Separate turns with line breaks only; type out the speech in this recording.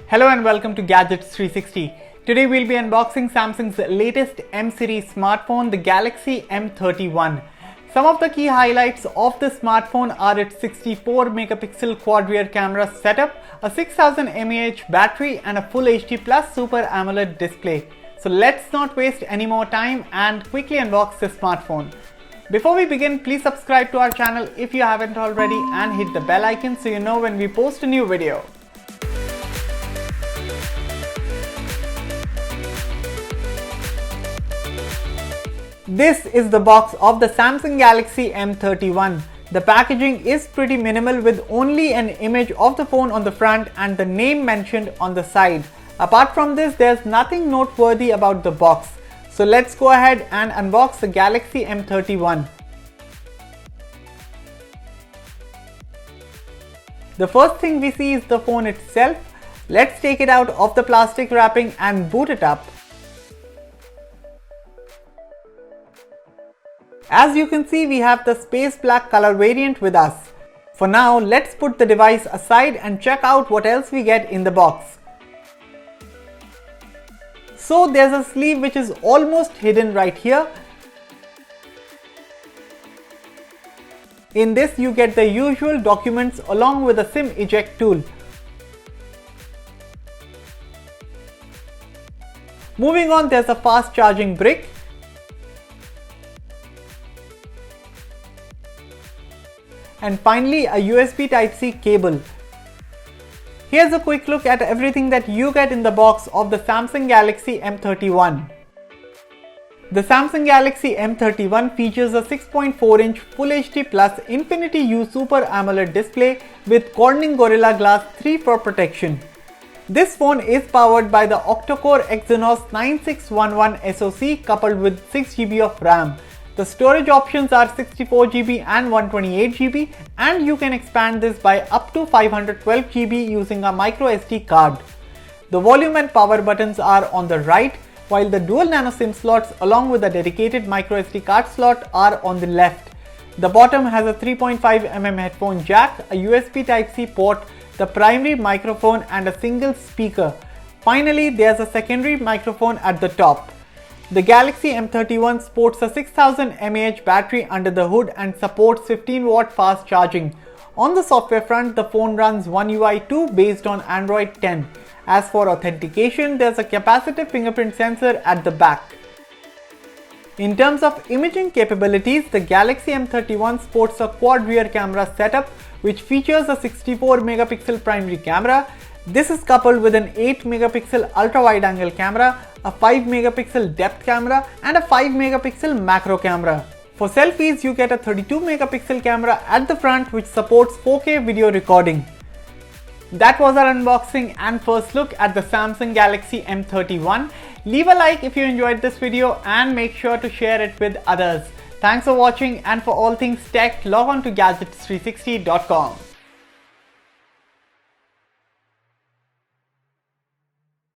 Hello and welcome to Gadgets 360. Today we'll be unboxing Samsung's latest M series smartphone, the Galaxy M31. Some of the key highlights of this smartphone are its 64 megapixel quad rear camera setup, a 6000 mAh battery and a full HD plus Super AMOLED display. So let's not waste any more time and quickly unbox this smartphone. Before we begin, please subscribe to our channel if you haven't already and hit the bell icon so you know when we post a new video. This is the box of the Samsung Galaxy M31. The packaging is pretty minimal with only an image of the phone on the front and the name mentioned on the side. Apart from this, there's nothing noteworthy about the box. So let's go ahead and unbox the Galaxy M31. The first thing we see is the phone itself. Let's take it out of the plastic wrapping and boot it up. As you can see, we have the space black color variant with us. For now, let's put the device aside and check out what else we get in the box. So there's a sleeve which is almost hidden right here. In this you get the usual documents along with a SIM eject tool. Moving on, there's a fast charging brick. And finally, a USB Type-C cable. Here's a quick look at everything that you get in the box of the Samsung Galaxy M31. The Samsung Galaxy M31 features a 6.4-inch Full HD Plus Infinity U Super AMOLED display with Corning Gorilla Glass 3 for protection. This phone is powered by the octa-core Exynos 9611 SoC coupled with 6GB of RAM. The storage options are 64GB and 128GB, and you can expand this by up to 512GB using a micro SD card. The volume and power buttons are on the right, while the dual nano SIM slots along with a dedicated micro SD card slot are on the left. The bottom has a 3.5mm headphone jack, a USB Type-C port, the primary microphone and a single speaker. Finally, there's a secondary microphone at the top. The Galaxy M31 sports a 6000 mAh battery under the hood and supports 15W fast charging. On the software front, the phone runs One UI 2 based on Android 10. As for authentication, there's a capacitive fingerprint sensor at the back. In terms of imaging capabilities, the Galaxy M31 sports a quad rear camera setup which features a 64 megapixel primary camera. This is coupled with an 8 megapixel ultra wide angle camera, a 5 megapixel depth camera and a 5 megapixel macro camera. For selfies, you get a 32 megapixel camera at the front which supports 4K video recording. That was our unboxing and first look at the Samsung Galaxy M31. Leave a like if you enjoyed this video and make sure to share it with others. Thanks for watching, and for all things tech, log on to gadgets360.com.